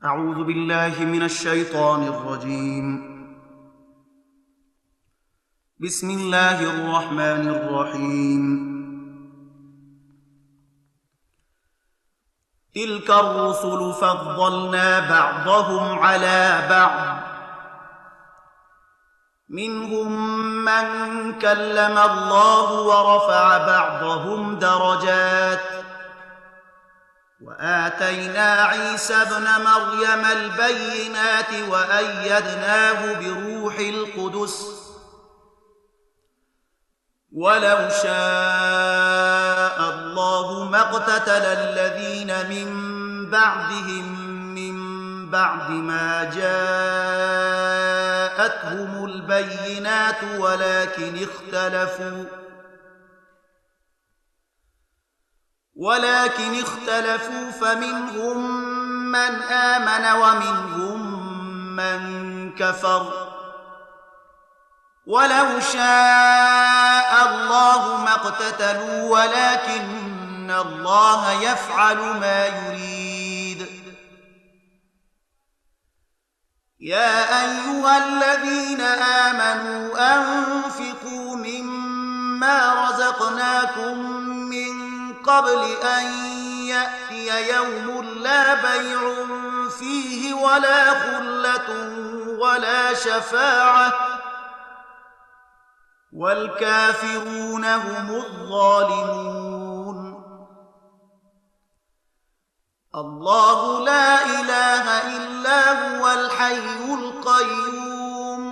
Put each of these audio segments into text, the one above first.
أعوذ بالله من الشيطان الرجيم. بسم الله الرحمن الرحيم. تلك الرسل فضلنا بعضهم على بعض، منهم من كلم الله ورفع بعضهم درجات، وآتينا عيسى ابن مريم البينات وأيدناه بروح القدس، ولو شاء الله ما اقتتل الذين من بعدهم من بعد ما جاءتهم البينات ولكن اختلفوا فمنهم من آمن ومنهم من كفر، ولو شاء الله ما اقتتلوا ولكن الله يفعل ما يريد. يا أيها الذين آمنوا أنفقوا مما رزقناكم من قبل أن يأتي يوم لا بيع فيه ولا خلة ولا شفاعة، والكافرون هم الظالمون. الله لا إله إلا هو الحي القيوم،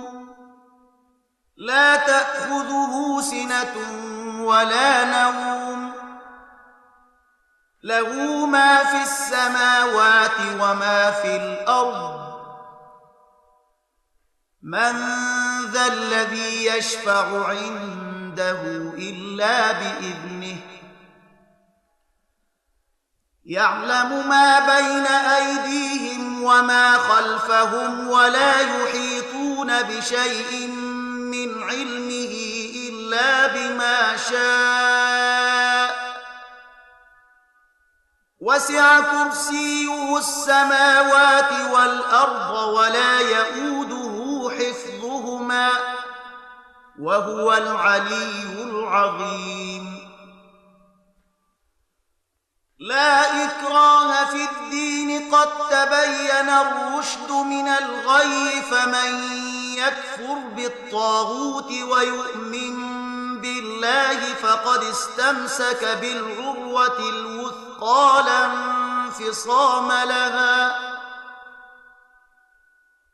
لا تأخذه سنة ولا نوم، له ما في السماوات وما في الأرض. من ذا الذي يشفع عنده إلا بإذنه، يعلم ما بين أيديهم وما خلفهم ولا يحيطون بشيء من علمه إلا بما شاء، وسع كرسيه السماوات والأرض ولا يئوده حفظهما وهو العلي العظيم. لا إكراه في الدين، قد تبين الرشد من الغي، فمن يكفر بالطاغوت ويؤمن بالله فقد استمسك بالعروة الوثقى لا انفصام لها،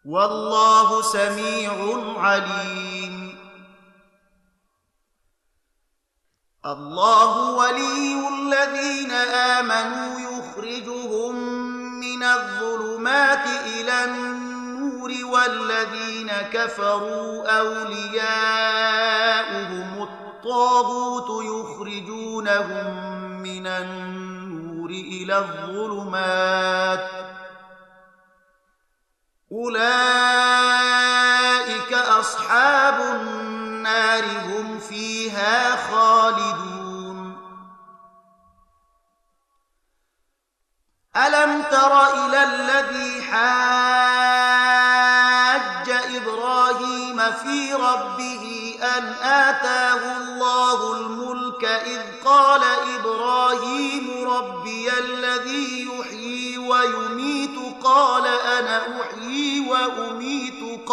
والله سميع عليم. الله ولي الذين آمنوا يخرجهم من الظلمات إلى النور، والذين كفروا أولياؤهم الطاغوت يخرجونهم من النور إلى الظلمات، أولئك أصحاب النار هم فيها خالدون. ألم تر إلى الذي حاج إبراهيم في ربه أن آتاه الله الملك، إذ قال إبراهيم ربي الذي يحيي ويميت، قال أنا أحيي وأميت،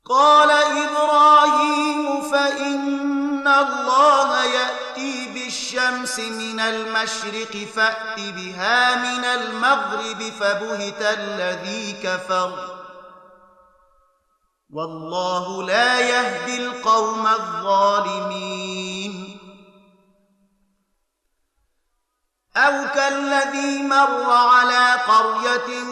قال إبراهيم فإن الله يأتي بالشمس من المشرق فأت بها من المغرب، فبهت الذي كفر، والله لا يهدي القوم الظالمين. أو كالذي مر على قرية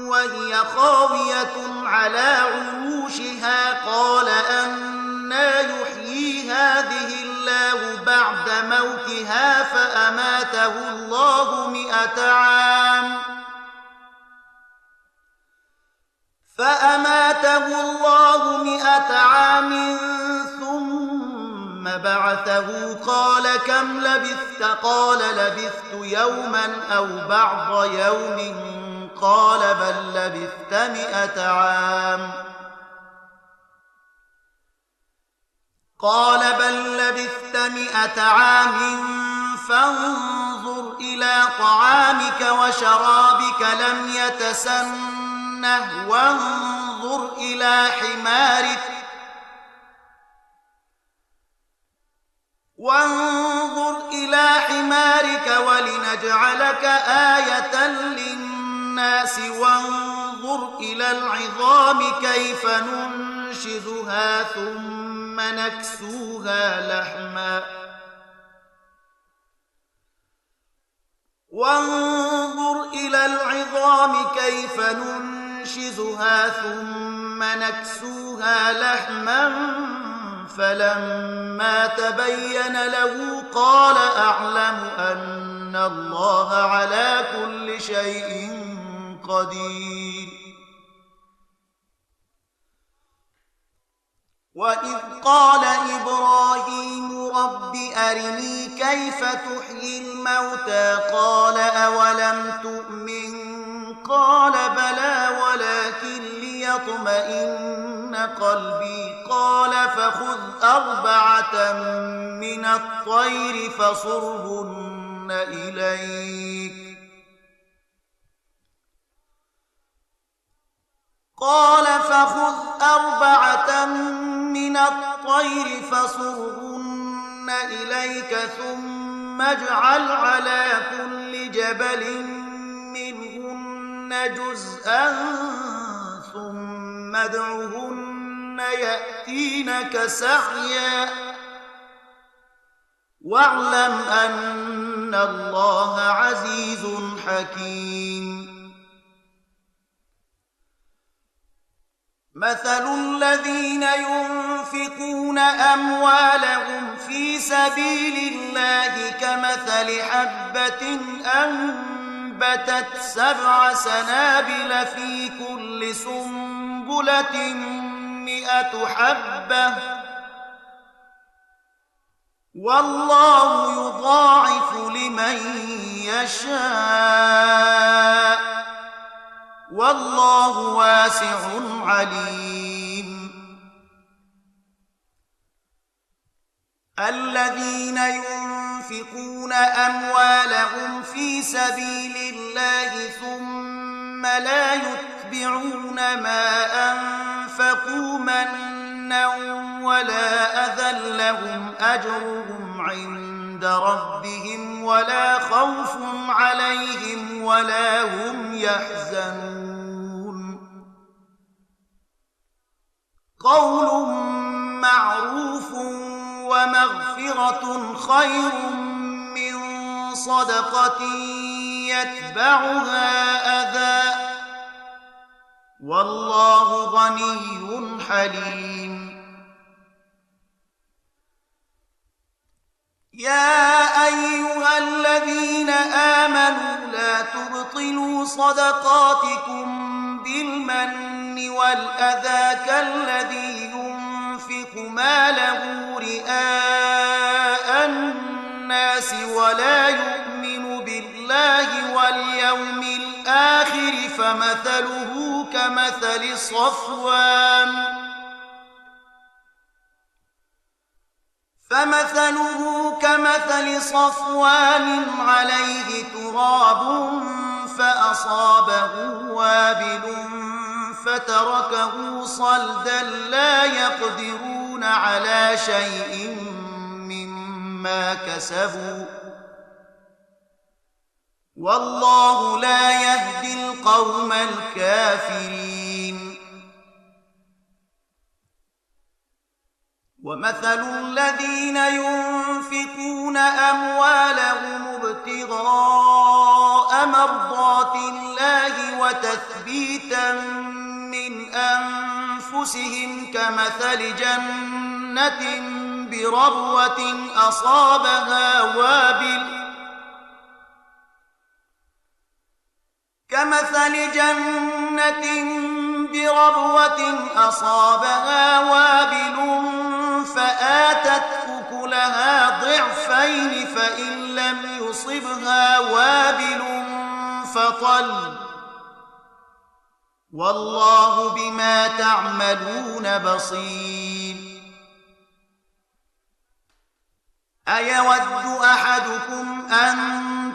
وهي خاوية على عروشها، قال أنى يحيي هذه الله بعد موتها، فأماته الله 100 عام ثم ثم بعثه قال كم لبثت؟ قال لبثت يوما أو بعض يوم قال بل لبثت 100 عام قال بل لبثت 100 عام فانظر إلى طعامك وشرابك لم يتسنه وانظر إلى حمارك ولنجعلك آية للناس وانظر إلى العظام كيف ننشزها ثم نكسوها لحما فلما تبين له قال أعلم أن الله على كل شيء قدير. وإذ قال إبراهيم رب أرني كيف تحيي الموتى قال أولم تؤمن قال بلى ولكن ليطمئن قلبي قال فخذ 4 من الطير فصرهن إليك ثم اجعل على كل جبل منهن جزءا ثم ادعهن يأتينك سعيا واعلم أن الله عزيز حكيم. مثل الذين ينفقون أموالهم في سبيل الله كمثل حبة أنبتت 7 سنابل في كل سنبلة 100 حبة والله يضاعف لمن يشاء والله واسع عليم. الذين ينفقون أموالهم في سبيل الله ثم لا يتبعون ما أنفقوا منا ولا أذى لهم أجرهم عند ربهم ولا خوف عليهم ولا هم يحزنون. قول معروف ومغفرة خير من صدقة يتبعها أذى والله غني حليم. يا أيها الذين آمنوا لا تبطلوا صدقاتكم بالمن والأذى كالذي ينفق ماله رئاء الناس ولا يؤمن بالله واليوم الآخر فمثله كمثل صفوان عليه تراب فأصابه وابل فتركه صلدا لا يقدرون على شيء مما كسبوا والله لا يهدي القوم الكافرين. ومثل الذين ينفقون أموالهم ابتغاء مرضات الله وتثبيتا من أنفسهم كمثل جنة بربوة أصابها وابل فآتت أكلها ضعفين فإن لم يصبها وابل فطل والله بما تعملون بصير. أيود أحدكم أن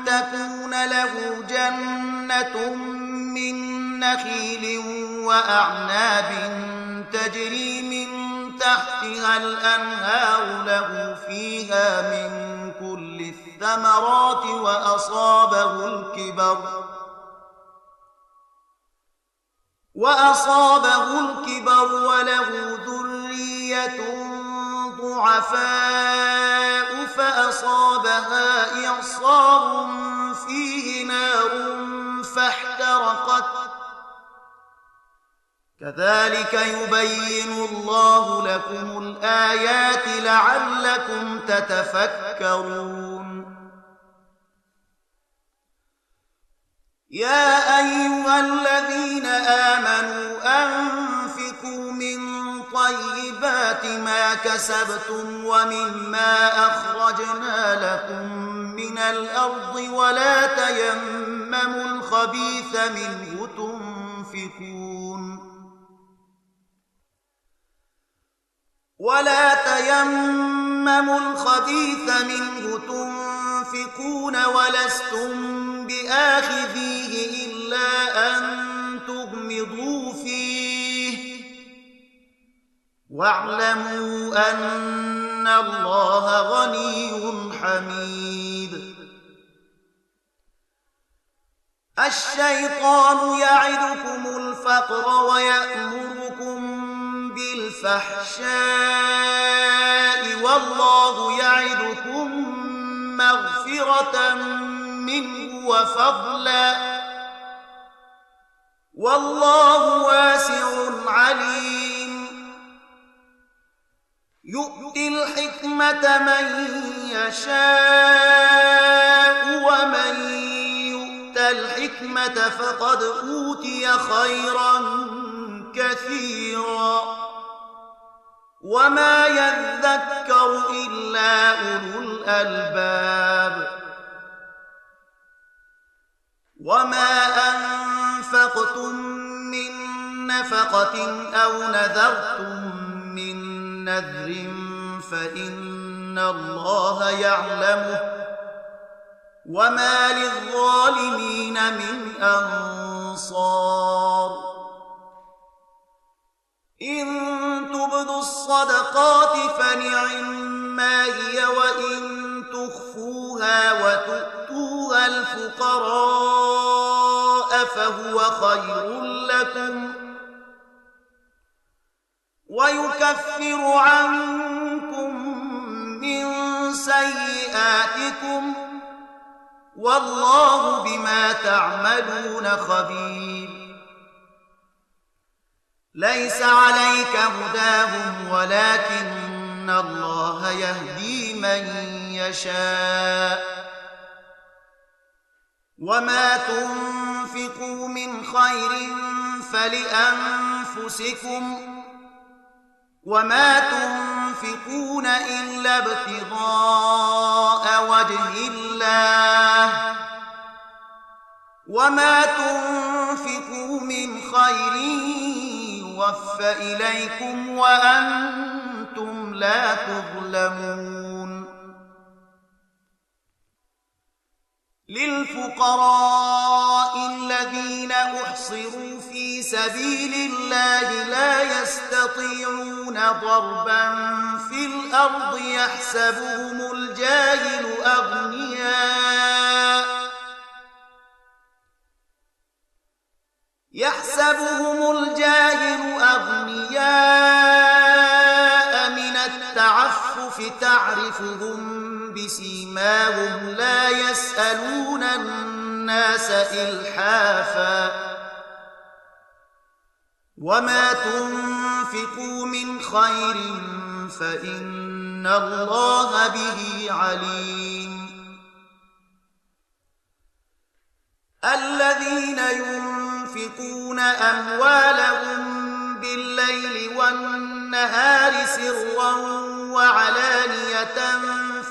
تكون له جنة من نخيل وأعناب تجري من تحتها الأنهار له فيها من كل الثمرات وأصابه الكبر وله ذرية ضعفاء فأصابها إعصار فيه نار فاحترقت كذلك يبين الله لكم الآيات لعلكم تتفكرون. يا أيها الذين آمنوا أنفقوا من طيبات ما كسبتم ومما أخرجنا لكم من الأرض ولا تيمموا الخبيث منه تنفقون ولستم بآخذيه إلا أن تغمضوا فيه واعلموا أن الله غني حميد. الشيطان يعدكم الفقر ويأمركم بالفحشاء والله يعدكم مغفرة منه وفضلا والله واسع عليم. يؤتي الحكمة من يشاء ومن يؤت الحكمة فقد أوتي خيرا كثيرا وما يذكر إلا أولو الألباب. وما أنفقتم من نفقة أو نذرتم من نذر فإن الله يعلمه وما للظالمين من أنصار. إن تبدوا الصدقات فنعما هي وإن تخفوها وتؤتوها الفقراء فهو خير لكم ويكفر عنكم من سيئاتكم والله بما تعملون خبير. ليس عليك هداهم ولكن الله يهدي من يشاء وما تنفقوا من خير فلأنفسكم وما تنفقون إلا ابتغاء وجه الله وما تنفقوا من خير يوفى إليكم وأنتم لا تظلمون. للفقراء الذين أحصروا في سبيل الله لا يستطيعون ضربا في الأرض يحسبهم الجاهل أغنياء من التعفف تعرفهم بسيماهم لا يسألون الناس إلحافا وما تنفقوا من خير فإن الله به عليم. الذين ينفقون أموالهم بالليل والنهار والنهار سرا وعلانية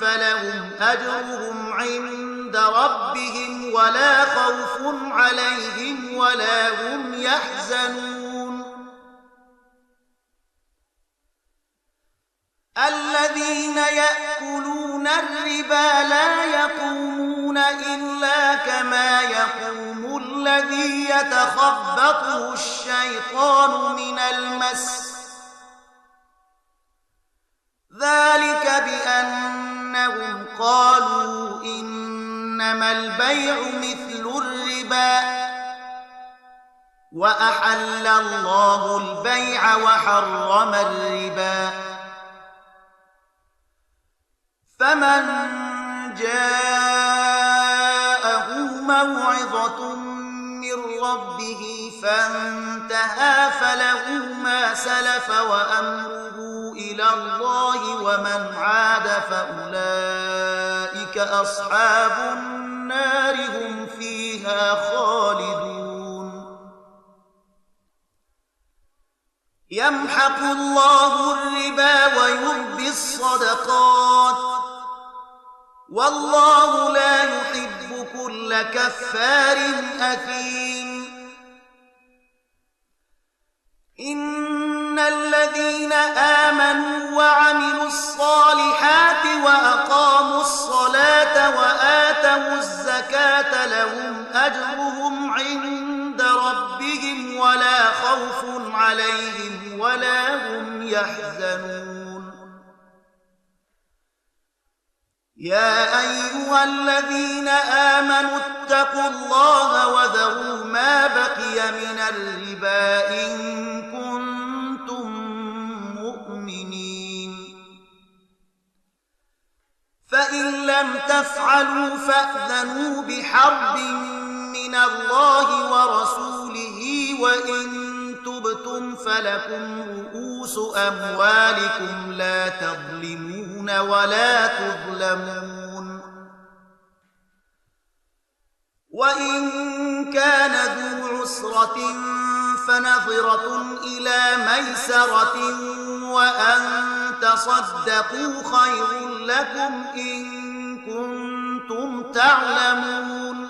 فلهم أجرهم عند ربهم ولا خوف عليهم ولا هم يحزنون الذين يأكلون الربا لا يقومون إلا كما يقوم الذي يتخبطه الشيطان من المس ذلك بأنهم قالوا إنما البيع مثل الربا وأحل الله البيع وحرم الربا فمن جاءه موعظة من ربه فانتهى فله ما سلف وأمره إلى الله ومن عاد فأولئك أصحاب النار هم فيها خالدون يمحق الله الربا ويربي الصدقات والله لا يحب كل كفار أثيم إن الذين آمنوا وعملوا الصالحات وأقاموا الصلاة وآتوا الزكاة لهم أجرهم عند ربهم ولا خوف عليهم ولا هم يحزنون يا أيها الذين آمنوا اتقوا الله وذروا ما بقي من الربا إن كنتم مؤمنين فإن لم تفعلوا فأذنوا بحرب من الله ورسوله وإن تبتم فلكم رؤوس أموالكم لا تظلمون ولا تظلمون وإن كان ذو عسرة فنظرة إلى ميسرة وأن تصدقوا خير لكم إن كنتم تعلمون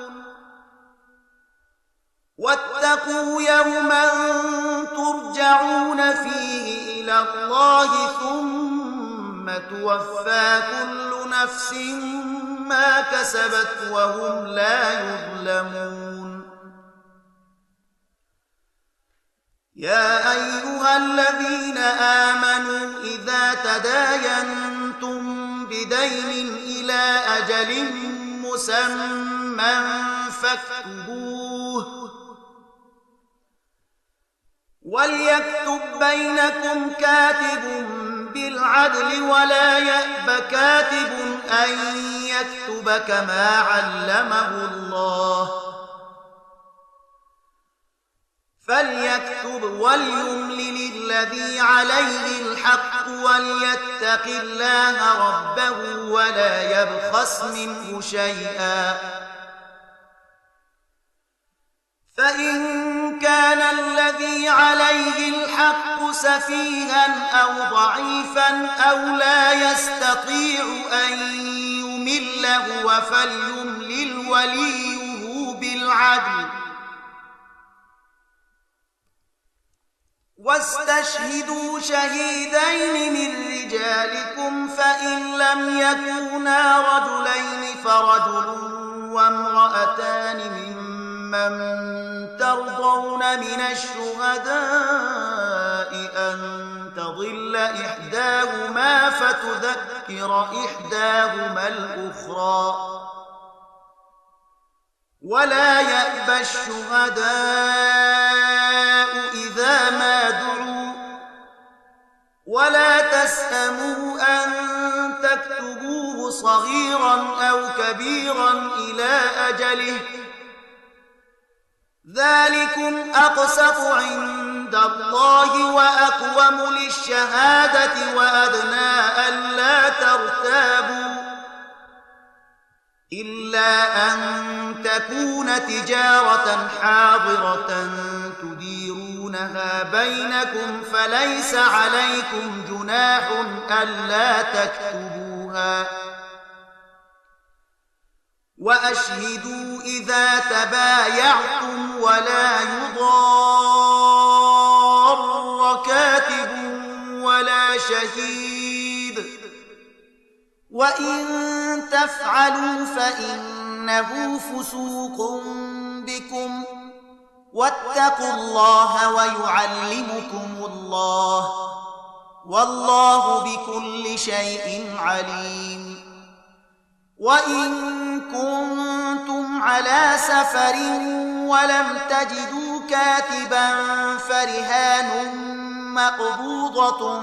واتقوا يوما ترجعون فيه إلى الله ثم توفى كل نفس ما كسبت وهم لا يظلمون يا أيها الذين آمنوا إذا تداينتم بدين إلى أجل مسمى فاكتبوه وليكتب بينكم كاتب بالعدل ولا يأب كاتب أن يكتب كما علمه الله فليكتب وليملل الذي عليه الحق وليتق الله ربه ولا يبخس منه شيئا فإن كان الذي عليه الحق سفيها أو ضعيفا أو لا يستطيع أن يمل هو فليملل وليه بالعدل واستشهدوا شهيدين من رجالكم فإن لم يكونا رجلين فرجل وامرأتان ممن ترضون من الشهداء أن تضل إحداهما فتذكر إحداهما الأخرى ولا يأبى الشهداء إذا ما دعوا ولا تسأموا أن تكتبوه صغيرا أو كبيرا إلى أجله ذلكم أقسط عند الله وأقوم للشهادة وأدنى ألا ترتابوا إلا أن تكون تجارة حاضرة تديرون تقسمونها بينكم فليس عليكم جناح ألا تكتبوها وأشهدوا إذا تبايعتم ولا يضار كاتب ولا شهيد وإن تفعلوا فإنه فسوق بكم واتقوا الله ويعلمكم الله والله بكل شيء عليم وإن كنتم على سفر ولم تجدوا كاتبا فرهان مقبوضة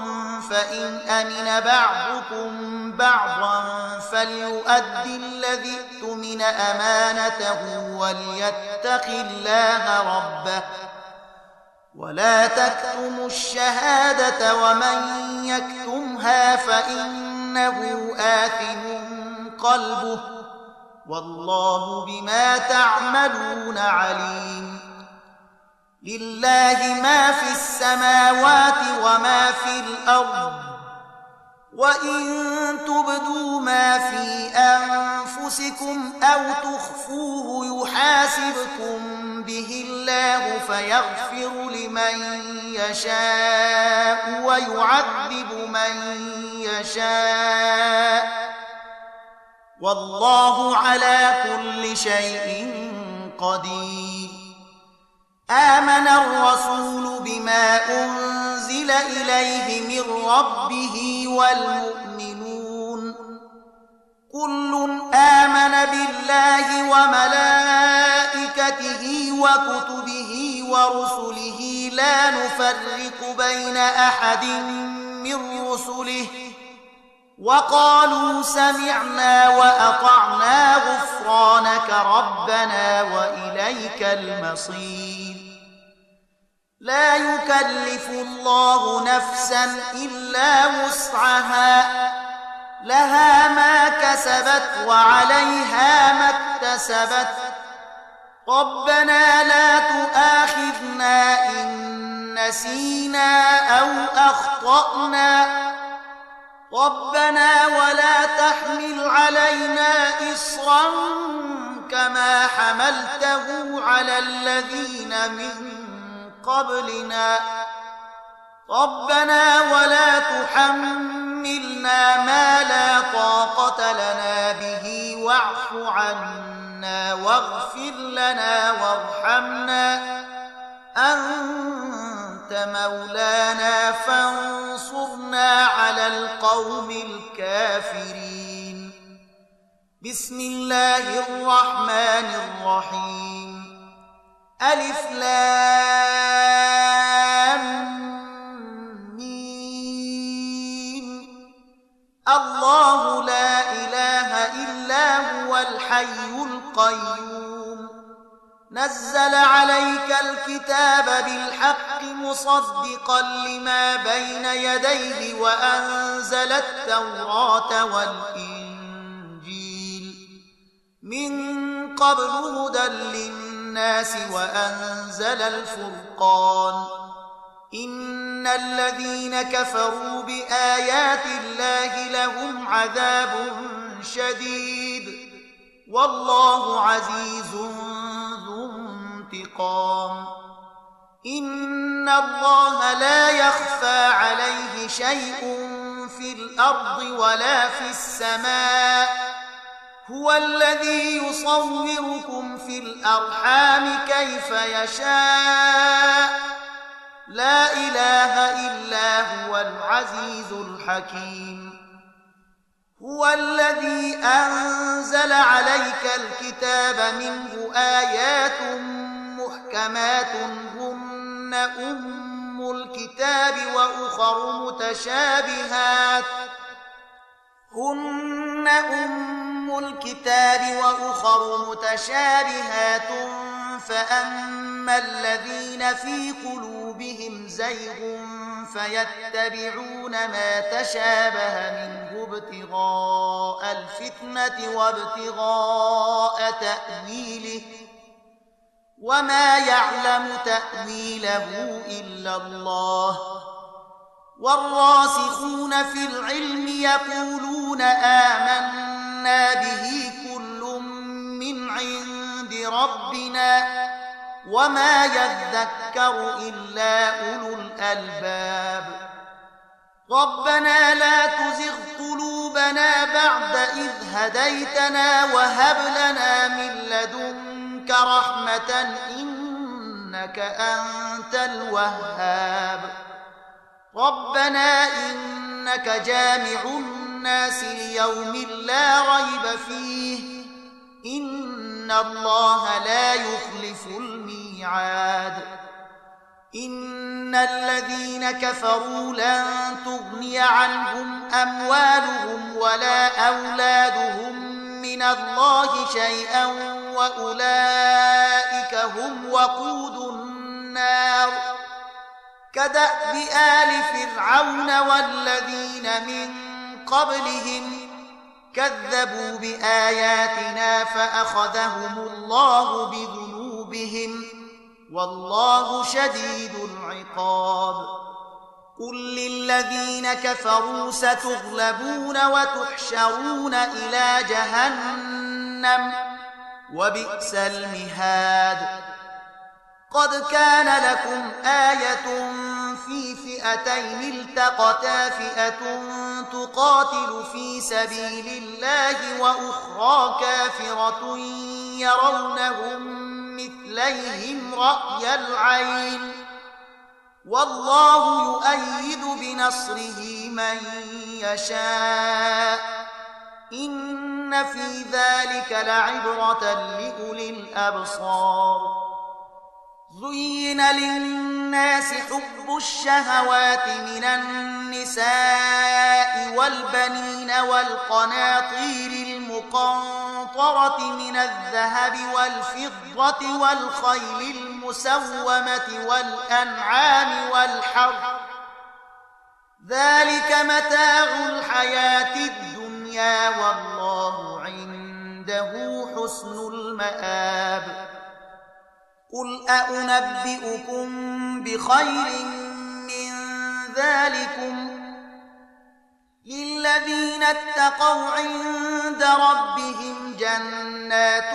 فإن أمن بعضكم بعضا فليؤد الذي اؤتمن أمانته وليتق الله ربه ولا تكتموا الشهادة ومن يكتمها فإنه آثم قلبه والله بما تعملون عليم لله ما في السماوات وما في الأرض وإن تبدوا ما في أنفسكم أو تخفوه يحاسبكم به الله فيغفر لمن يشاء ويعذب من يشاء والله على كل شيء قدير آمن الرسول بما أنزل إليه من ربه والمؤمنون كل آمن بالله وملائكته وكتبه ورسله لا نفرق بين أحد من رسله وقالوا سمعنا وأطعنا غفرانك ربنا وإليك المصير لا يكلف الله نفسا إلا وسعها لها ما كسبت وعليها ما اكتسبت ربنا لا تؤاخذنا إن نسينا أو أخطأنا ربنا ولا تحمل علينا إصرا كما حملته على الذين من قبلنا ربنا ولا تحملنا ما لا طاقة لنا به واعف عنا واغفر لنا وارحمنا أنت مولانا فانصرنا على القوم الكافرين بسم الله الرحمن الرحيم ألف لام ميم الله لا إله إلا هو الحي القيوم نزل عليك الكتاب بالحق مصدقا لما بين يديه وأنزل التوراة والإنجيل من قبل هدى للناس وأنزل الفرقان إن الذين كفروا بآيات الله لهم عذاب شديد والله عزيز ذو انتقام إن الله لا يخفى عليه شيء في الأرض ولا في السماء هو الذي يصوركم في الأرحام كيف يشاء لا إله إلا هو العزيز الحكيم هو الذي أنزل عليك الكتاب منه آيات محكمات هن أم الكتاب وأخر متشابهات فأما الذين في قلوبهم زيغ فيتبعون ما تشابه منه ابتغاء الفتنة وابتغاء تأويله وما يعلم تأويله إلا الله والراسخون في العلم يقولون آمنا به كل من عند ربنا وما يذكر إلا أولو الألباب ربنا لا تزغ قلوبنا بعد إذ هديتنا وهب لنا من لدنك رحمة إنك أنت الوهاب ربنا إنك جامع الناس ليوم لا ريب فيه إن الله لا يخلف الميعاد إن الذين كفروا لن تغني عنهم أموالهم ولا أولادهم من الله شيئا وأولئك هم وقود النار كدأب آل فرعون والذين من قبلهم كذبوا بآياتنا فأخذهم الله بذنوبهم والله شديد العقاب قل للذين كفروا ستغلبون وتحشرون إلى جهنم وبئس المهاد قد كان لكم آية في فئتين التقتا فئة تقاتل في سبيل الله وأخرى كافرة يرونهم مثليهم رأي العين والله يؤيد بنصره من يشاء إن في ذلك لعبرة لأولي الأبصار زين للناس حب الشهوات من النساء والبنين والقناطير المقنطرة من الذهب والفضة والخيل المسومة والأنعام والحرث ذلك متاع الحياة الدنيا والله عنده حسن المآب قل أنبئكم بخير من ذلكم للذين اتقوا عند ربهم جنات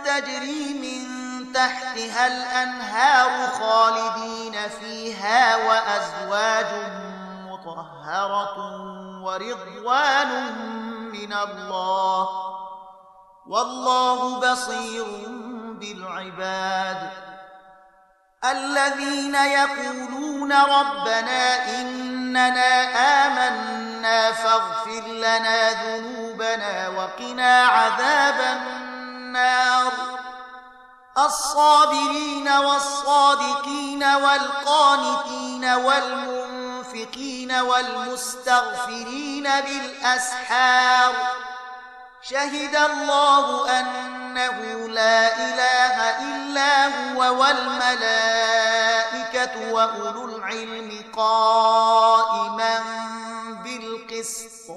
تجري من تحتها الأنهار خالدين فيها وأزواج مطهرة ورضوان من الله والله بصير بالعباد الذين يقولون ربنا إننا آمنا فاغفر لنا ذنوبنا وقنا عذاب النار الصابرين والصادقين والقانتين والمنفقين والمستغفرين بالأسحار شهد الله أنه لا إله إلا هو والملائكة وأولو العلم قائما بالقسط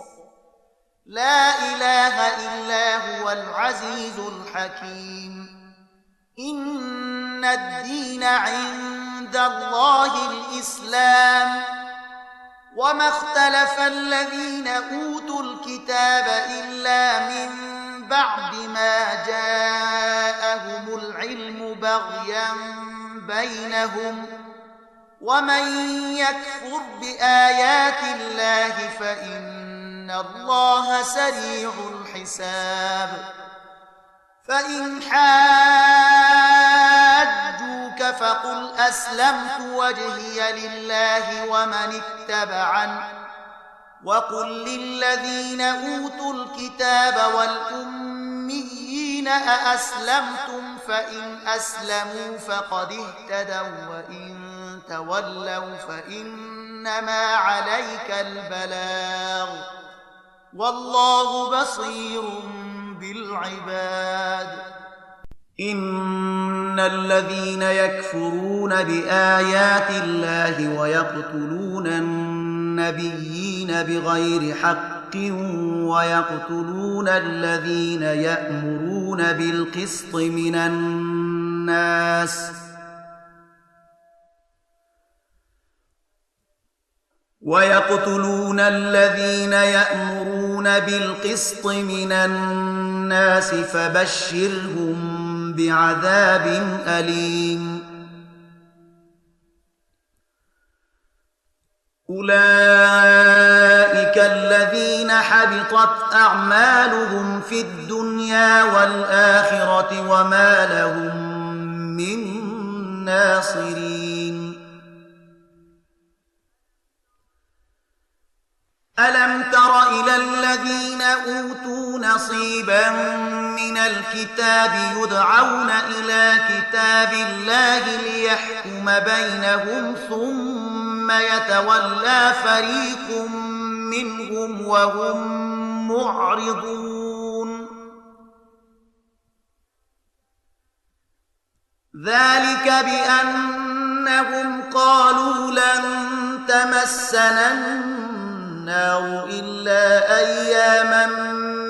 لا إله إلا هو العزيز الحكيم إن الدين عند الله الإسلام وما اختلف الذين أوتوا الكتاب إلا من بعد ما جاءهم العلم بغيا بينهم ومن يكفر بآيات الله فإن الله سريع الحساب فإن حاجوك فقل أسلمت وجهي لله ومن اتبعن وقل للذين أوتوا الكتاب والأميين أأسلمتم فإن أسلموا فقد اهتدوا وإن تولوا فإنما عليك البلاغ والله بصير بالعباد إن الذين يكفرون بآيات الله ويقتلون النبيين بغير حق ويقتلون الذين يأمرون بالقسط من الناس ويقتلون الذين يأمرون بالقسط من الناس فبشرهم بعذاب أليم أولئك الذين حبطت أعمالهم في الدنيا والآخرة وما لهم من ناصرين ألم تر إلى الذين أوتوا نصيبا من الكتاب يدعون إلى كتاب الله ليحكم بينهم ثم يتولى فريق منهم وهم معرضون ذلك بأنهم قالوا لن تمسنا النار إلا أياما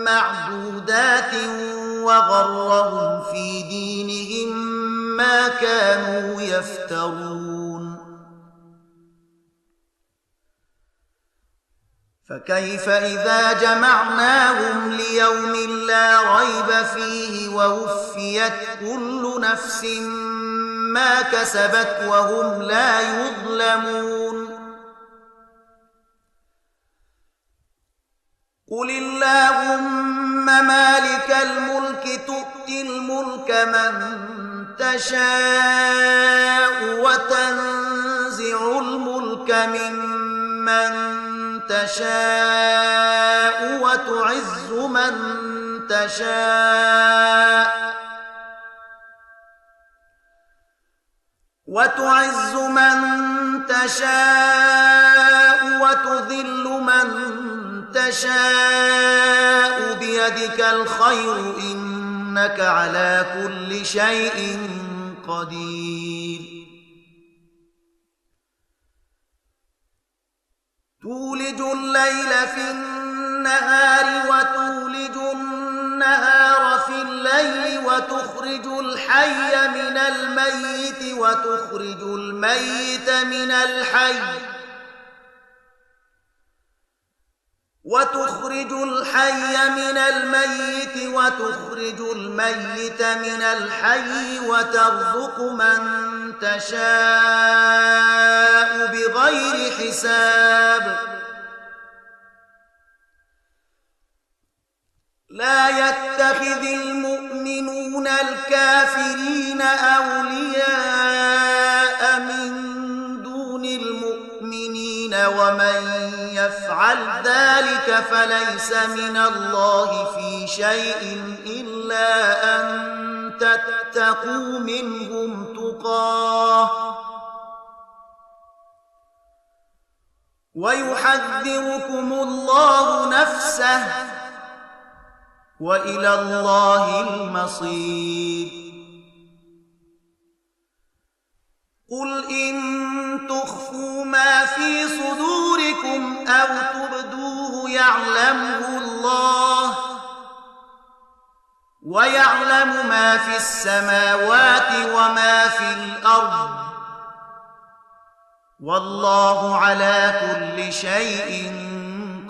معدودات وغرهم في دينهم ما كانوا يفترون فكيف إذا جمعناهم ليوم لا ريب فيه ووفيت كل نفس ما كسبت وهم لا يظلمون قل اللهم مالك الملك تؤتي الملك من تشاء وتنزع الملك ممن تشاء وتعز من تشاء وتذل من تشاء بيدك الخير إنك على كل شيء قدير تولج الليل في النهار وتولج النهار في الليل وتخرج الحي من الميت وتخرج الميت من الحي وتخرج الحي من الميت وتخرج الميت من الحي وترزق من تشاء بغير حساب لا يتخذ المؤمنون الكافرين أولياء من دون المؤمنين ومن يفعل ذلك فليس من الله في شيء إلا أن تتقوا منهم تقاه ويحذركم الله نفسه وإلى الله المصير قل إن تخفوا ما في صدوركم أو تبدوه يعلمه الله ويعلم ما في السماوات وما في الأرض والله على كل شيء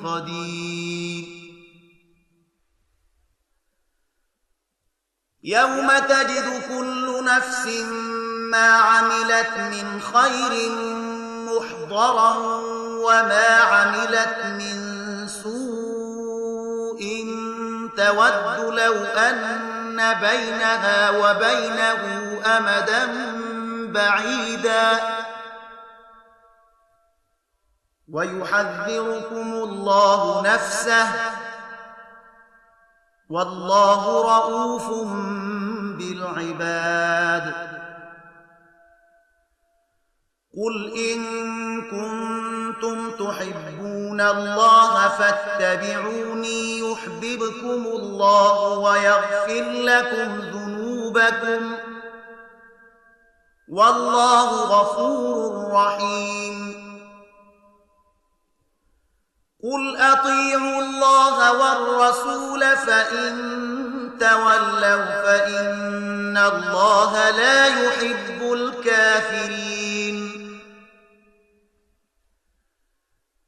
قدير يوم تجد كل نفس ما عملت من خير محضرا وما عملت من سوء تود لو أن بينها وبينه أمدا بعيدا ويحذركم الله نفسه والله رؤوف بالعباد قل إن كنتم تحبون الله فاتبعوني يحببكم الله ويغفر لكم ذنوبكم والله غفور رحيم قل أطيعوا الله والرسول فإن تولوا فإن إن الله لا يحب الكافرين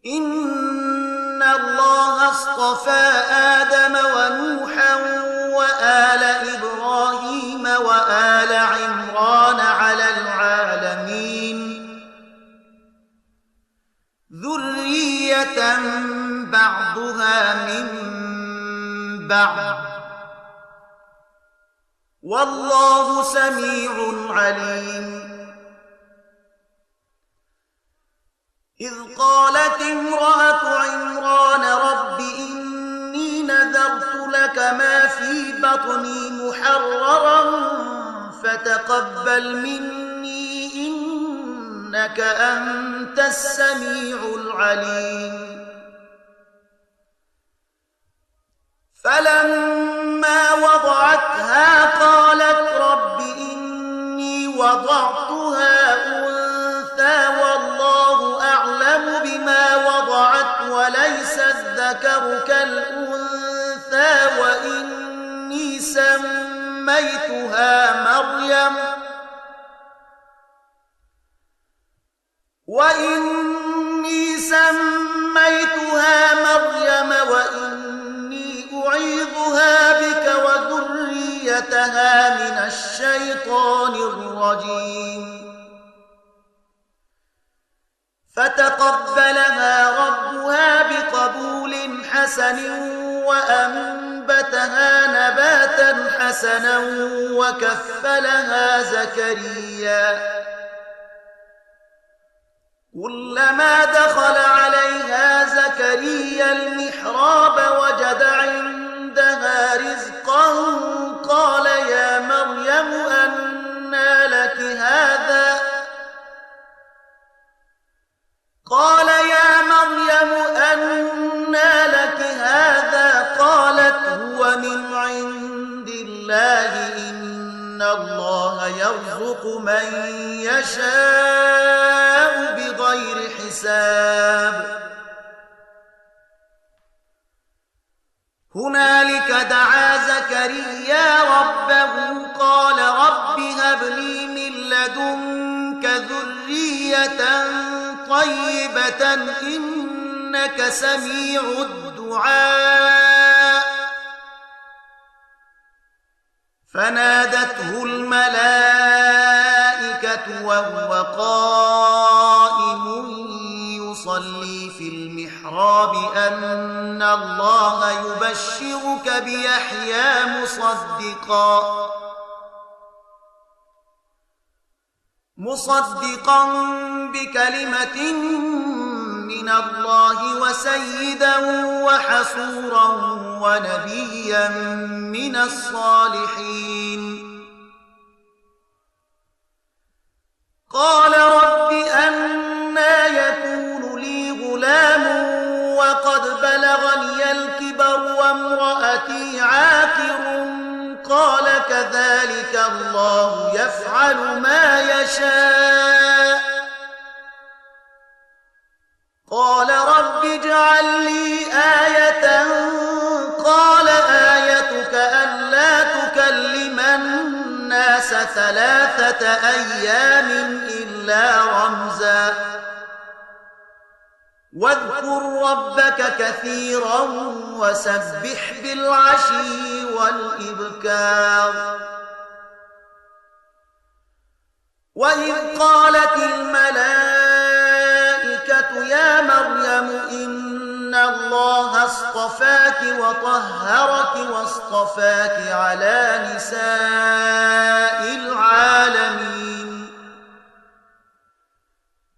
إن الله اصطفى آدم ونوحا وآل إبراهيم وآل عمران على العالمين ذرية بعضها من بعض والله سميع عليم إذ قالت امرأة عمران رب إني نذرت لك ما في بطني محررا فتقبل مني إنك أنت السميع العليم فلما وضعتها قالت رب إني وضعتها أنثى والله أعلم بما وضعت وليس الذكر كالأنثى وإني سميتها مريم وإني أعيذها بك وذريتها من الشيطان الرجيم فتقبلها ربها بقبول حسن وأنبتها نباتا حسنا وكفلها زكريا كلما دخل عليها زكريا المحراب وجد عندها رزقا قال يا مريم أنى لك هذا قالت هو من عند الله إن الله يرزق من يشاء بغير حساب هنالك دعا زكريا ربه قال رب هب لي من لدنك ذرية طيبة إنك سميع الدعاء فنادته الملائكة وهو قائم يصلي في المحراب أن الله يبشرك بيحيى مصدقا بكلمة من الله وسيدا وحصورا ونبيا من الصالحين قال رب أنى يكون لي غلام وقد بلغني الكبر وامرأتي عاقر قال كذلك الله يفعل ما يشاء قال رب اجعل لي آية قال آيتك ألا تكلم الناس 3 أيام إلا رمزا واذكر ربك كثيرا وسبح بالعشي والإبكار وإذ قالت الملائكة يا مريم إن الله اصطفاك وطهرك واصطفاك على نساء العالمين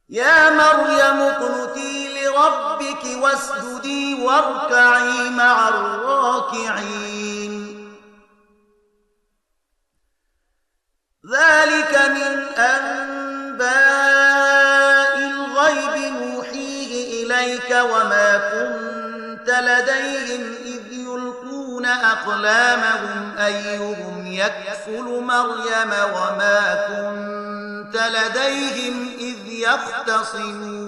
يا مريم اقنتي لربك واسجدي واركعي مع الراكعين ذلك من أنباء الغيب نوحيه إليك وما كنت لديهم إذ يلقون أقلامهم أيهم يكفل مريم وما كنت لديهم إذ يختصمون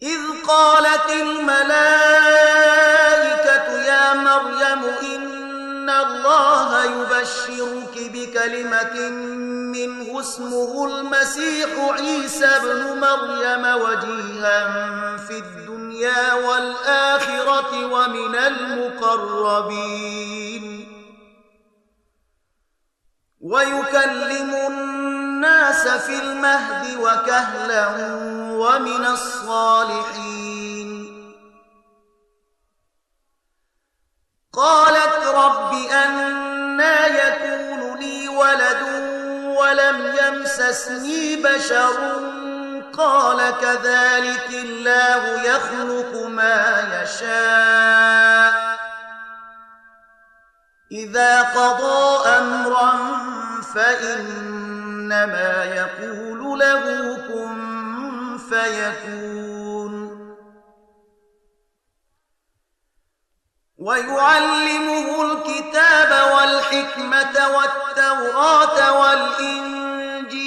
إذ قالت الملائكة يا مريم إن الله يبشرك بكلمة منه اسمه المسيح عيسى ابن مريم وجيها في الدنيا والآخرة ومن المقربين ويكلم الناس في المهد وكهلا ومن الصالحين. قالت رب أنى يكون لي ولد ولم يمسسني بشر قال كذلك الله يخلق ما يشاء إذا قضى أمرا فإنما يقول له كن فيكون. ويعلمه الكتاب والحكمة والتوراة والإنجيل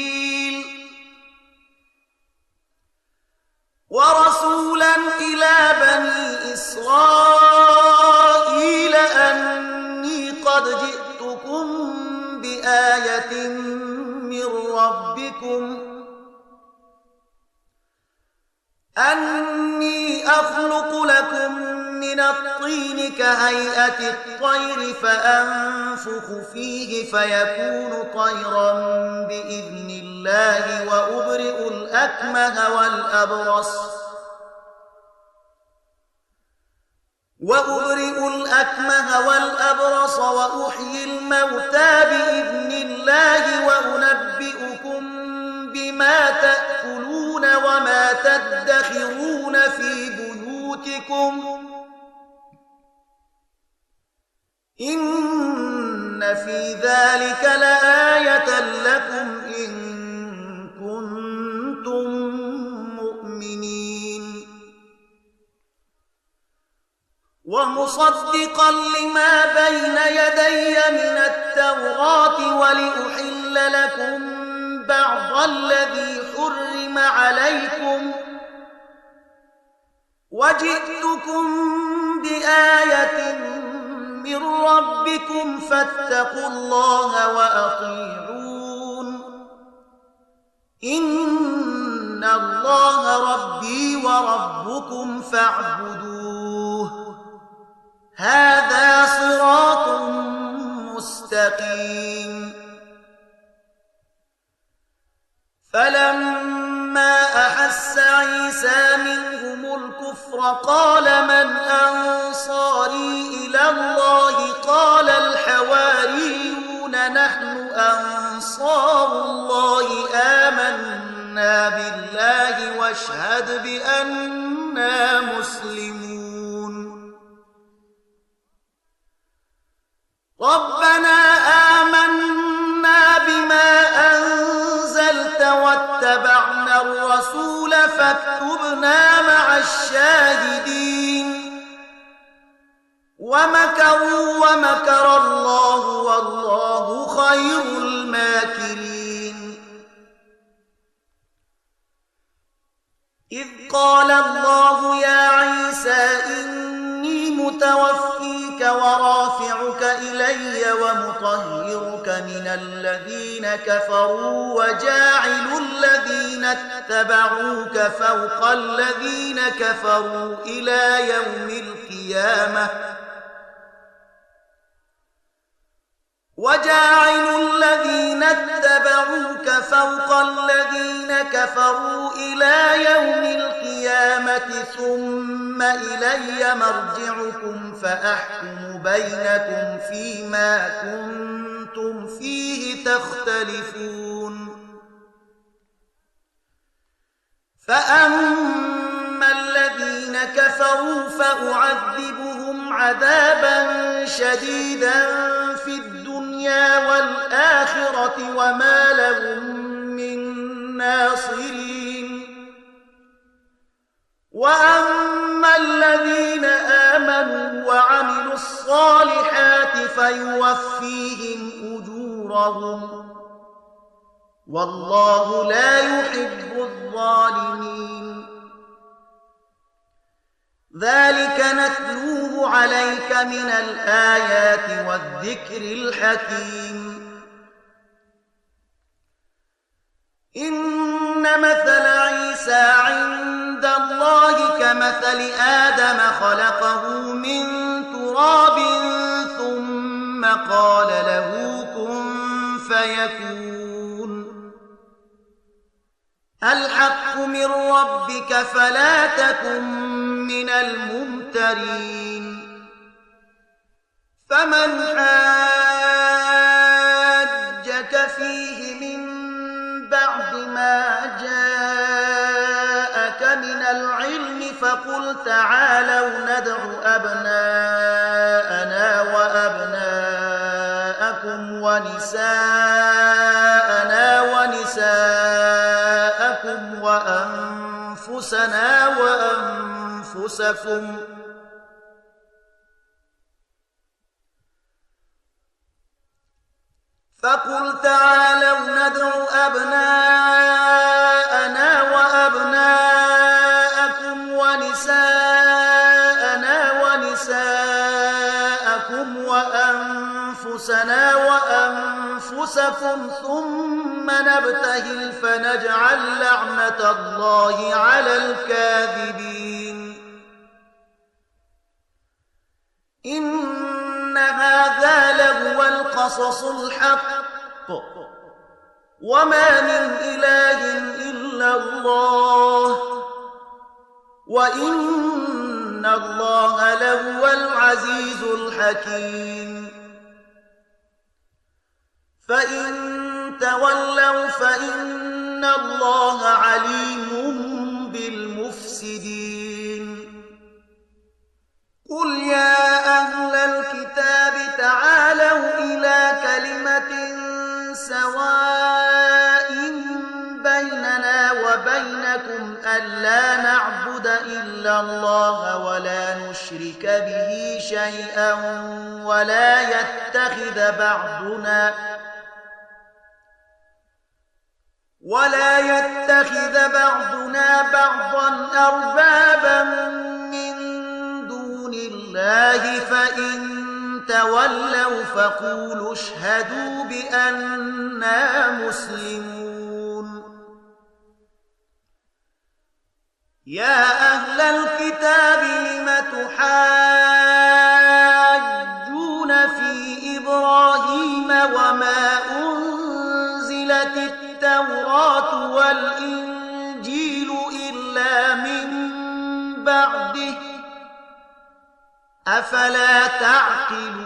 ورسولا إلى بني إسرائيل أني قد جئتكم بآية من ربكم أني أخلق لكم من الطين كهيئة الطير فأنفخ فيه فيكون طيرا بإذن الله وأبرئ الأكمه والأبرص وأحيي الموتى بإذن الله وأنبئكم بما تأكلون وما تدخرون في بيوتكم إن في ذلك لآية لكم إن كنتم مؤمنين. ومصدقا لما بين يدي من التوراة ولأحل لكم بعض الذي حرم عليكم وجئتكم بآية من ربكم فاتقوا الله وأطيعون إن الله ربي وربكم فاعبدوه هذا صراط مستقيم. فلما أحس عيسى منهم الكفر قال من أنصاري إلى الله قال الحواريون نحن أنصار الله آمنا بالله واشهد بأننا مسلمون. ربنا آمنا بما أنزلت واتبعنا الرسول فاكتبنا مع الشاهدين. ومكروا ومكر الله والله خير الماكرين. إذ قال الله يا عيسى إني متوفيك ورافعك إلي ومطهرك من الذين كفروا وجاعل الذين اتبعوك فوق الذين كفروا إلى يوم القيامة ثم إلي مرجعكم فأحكم بينكم فيما كنتم فيه تختلفون. فأما الذين كفروا فأعذبهم عذابا شديدا في الدنيا والآخرة وما لهم من ناصرين. وأما الذين آمنوا وعملوا الصالحات فيوفيهم أجورهم والله لا يحب الظالمين. ذلك نتلوه عليك من الآيات والذكر الحكيم إن مثل عيسى عند الله كمثل آدم خلقه من تراب ثم قال له كن فيكون الحق من ربك فلا تكن من الممترين فمن حاجك فيه من بعد ما جاءك من العلم فقل تعالوا ندع أبناءنا وأبناءكم ونساءنا ونساءكم وأنفسنا وأنفسكم فقل تعالوا ندع أبناءنا وأبناءكم ونساءنا ونساءكم وأنفسنا وأنفسكم ثم نبتهل فنجعل لعنة الله على الكاذبين إن هذا لهو القصص الحق وما من إله إلا الله وإن الله لهو العزيز الحكيم فإن تولوا فإن الله عليم بالمفسدين قل يا أهل الكتاب تعالوا إلى كلمة سواء بيننا وبينكم ألا نعبد إلا الله ولا نشرك به شيئا ولا يتخذ بعضنا بعضا أربابا من دون الله فإن تولوا فقولوا اشهدوا بأننا مسلمون يا أهل الكتاب لم تحاجون في إبراهيم وما أنزلت التوراة والإنجيل إلا من بعده أفلا تعقلون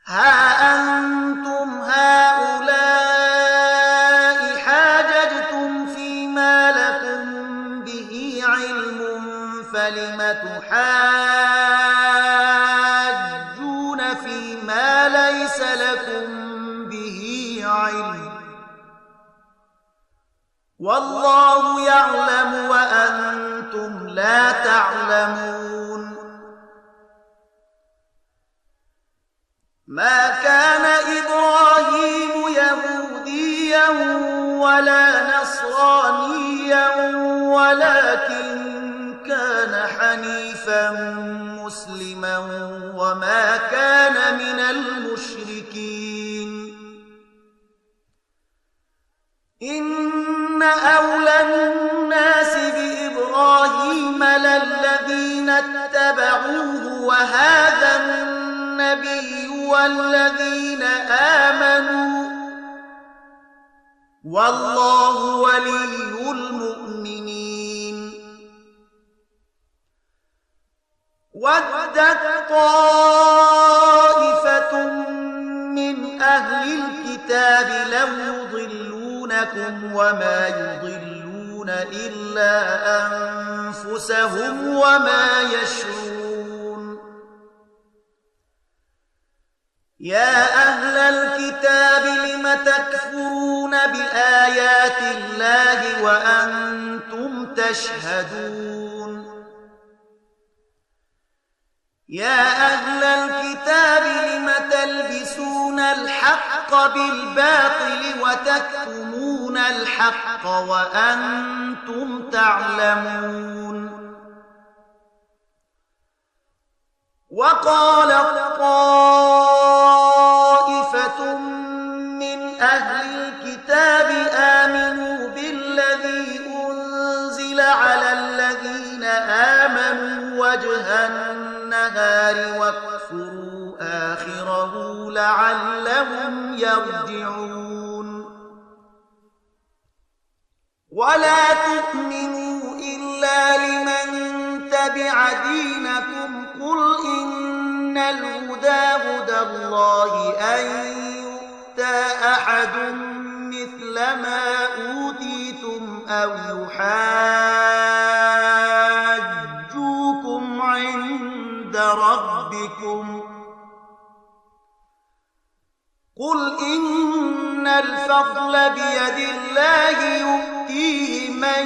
ها أنتم هؤلاء حاججتم فيما لكم به علم فلم تحاجون فيما ليس لكم به علم والله يعلم وأنتم لا تعلمون ما كان إبراهيم يهوديا ولا نصرانيا ولكن كان حنيفا مسلما وما كان من المشركين إن أولى الناس بإبراهيم للذين اتبعوه وهذا النبي والذين آمنوا والله ولي المؤمنين ودت طائفة من أهل الكتاب لو يضلونكم وما يضلون إلا أنفسهم وما يشعرون يا أهل الكتاب لم تكفرون بآيات الله وأنتم تشهدون يا أهل الكتاب لم تلبسون الحق بالباطل وتكتمون تكتمون الحق وأنتم تعلمون. وقالت طائفة من أهل الكتاب آمنوا بالذي أنزل على الذين آمنوا وجه النهار واكفروا آخره لعلهم يرجعون. ولا تؤمنوا إلا لمن تبع دينكم قل إن الهدى هدى الله أن يؤتى أحد مثل ما أوتيتم أو يحاجوكم عند ربكم قل إن الفضل بيد الله يؤتيه من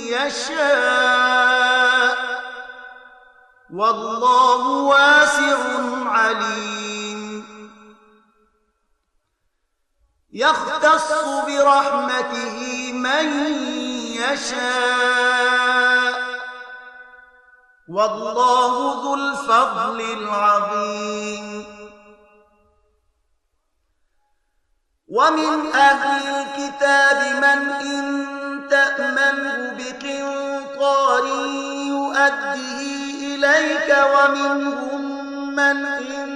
يشاء والله واسع عليم. يختص برحمته من يشاء والله ذو الفضل العظيم. ومن أهل الكتاب من إن تأمنه بقنطار يؤده إليك ومنهم من إن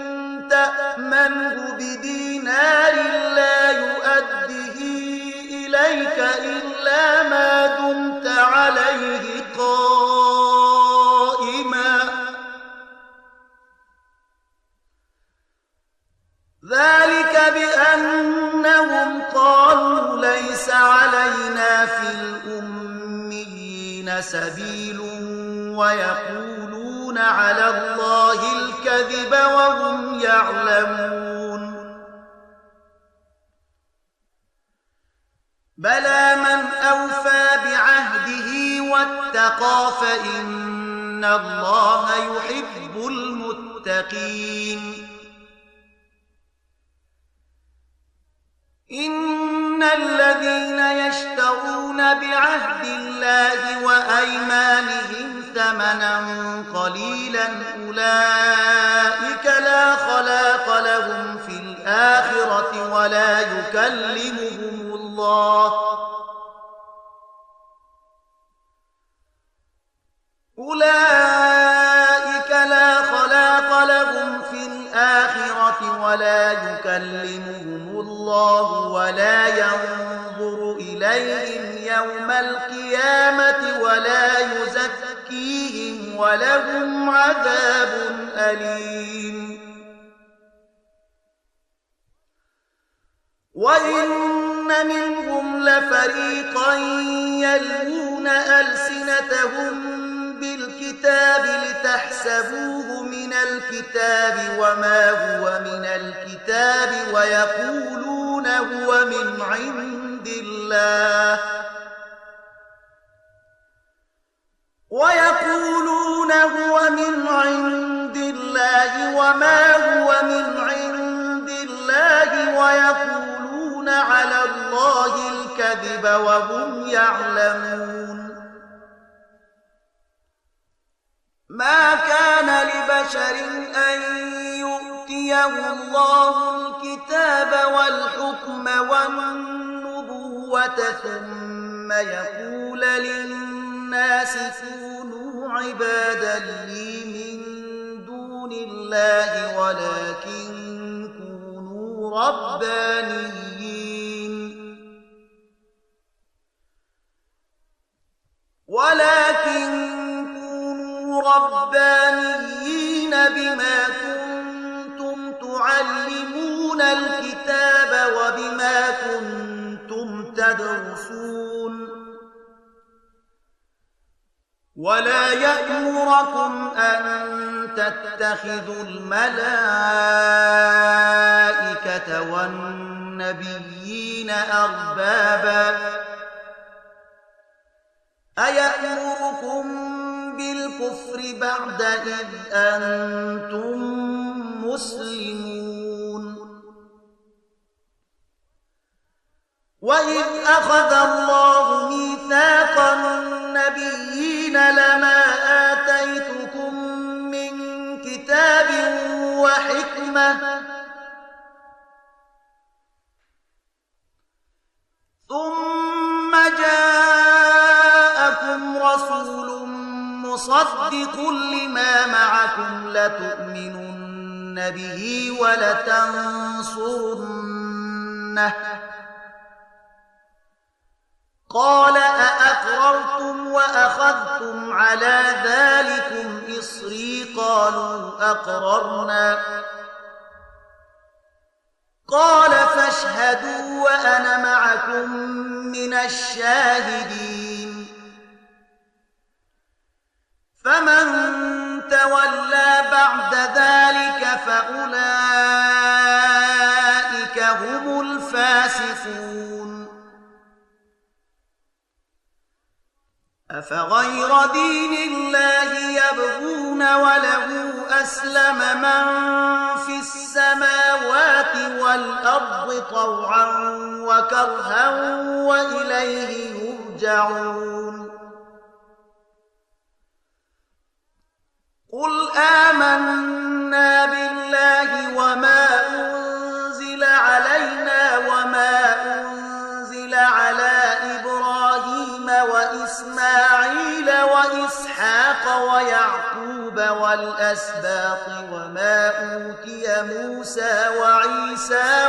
تأمنه بدينار لا يؤده إليك إلا ما دمت عليه قائما ذلك بأنهم قالوا ليس علينا في الأميين سبيل ويقولون على الله الكذب وهم يعلمون. بلى من أوفى بعهده واتقى فإن الله يحب المتقين. إن الذين يشترون بعهد الله وأيمانهم ثمنا قليلا أولئك لا خلاق لهم في الآخرة ولا يكلمهم الله ولا يكلمهم الله ولا ينظر إليهم يوم القيامة ولا يزكيهم ولهم عذاب أليم. وإن منهم لفريقا يلوون ألسنتهم بالكتاب لتحسبوه من الكتاب وما هو من الكتاب ويقولون هو من عند الله وما هو من عند الله ويقولون على الله الكذب وهم يعلمون. ما كان لبشر أن يؤتيه الله الكتاب والحكم والنبوة ثم يقول للناس كونوا عبادا لي من دون الله ولكن كونوا ربانيين بما كنتم تعلمون الكتاب وبما كنتم تدرسون ولا يأمركم أن تتخذوا الملائكة والنبيين أربابا أيأمركم بالكفر بعد إذ أنتم مسلمون. وإذ أخذ الله ميثاق النبيين لما آتيتكم من كتاب وحكمة ثم جاءكم رسول مصدق لما معكم لتؤمنن به ولتنصرنه قال أأقررتم وأخذتم على ذلكم إصري قالوا أقررنا قال فاشهدوا وأنا معكم من الشاهدين فمن تولى بعد ذلك فأولئك هم الفاسقون أفغير دين الله يبغون وله أسلم من في السماوات والأرض طوعا وكرها وإليه يرجعون قل آمنا بالله وما أنزل علينا وما أنزل على إبراهيم وإسماعيل وإسحاق ويعقوب والأسباط وما أوتي موسى وعيسى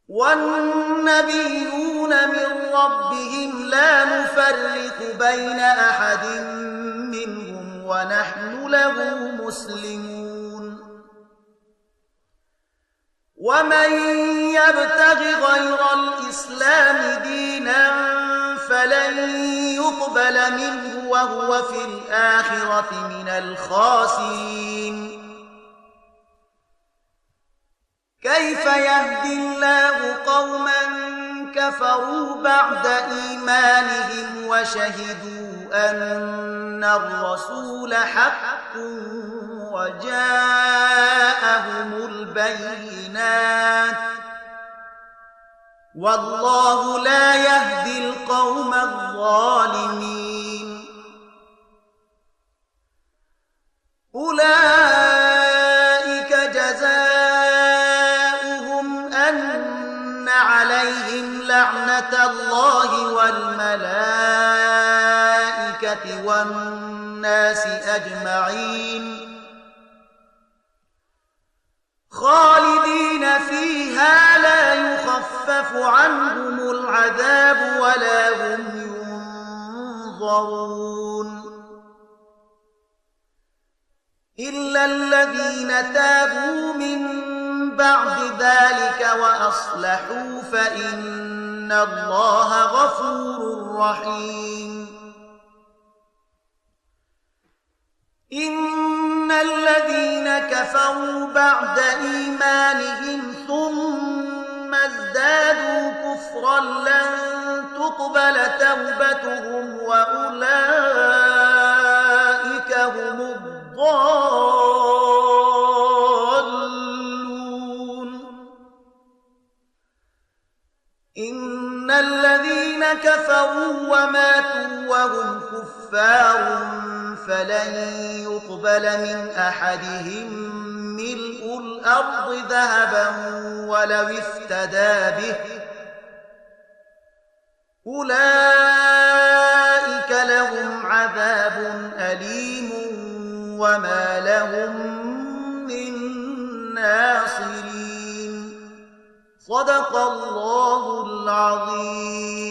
والنبيون من ربهم لا نفرق بين أحد منهم ونحن له مسلمون ومن يبتغ غير الإسلام دينا فلن يقبل منه وهو في الآخرة من الخاسرين كيف يهدي الله قوما كفروا بعد إيمانهم وشهدوا أن الرسول حق وجاءهم البينات والله لا يهدي القوم الظالمين أولئك جزاؤهم أن عليهم لعنة الله والملائكة والناس أجمعين خالدين فيها لا يخفف عنهم العذاب ولا هم ينظرون إلا الذين تابوا من بعد ذلك وأصلحوا فإن الله غفور رحيم إن الذين كفروا بعد إيمانهم ثم ازدادوا كفرا لن تقبل توبتهم وأولئك هم الضالون إن الذين كفروا وماتوا وهم كفار فلن يقبل من أحدهم ملء الأرض ذهبا ولو افتدى به أولئك لهم عذاب أليم وما لهم من ناصرين صدق الله العظيم.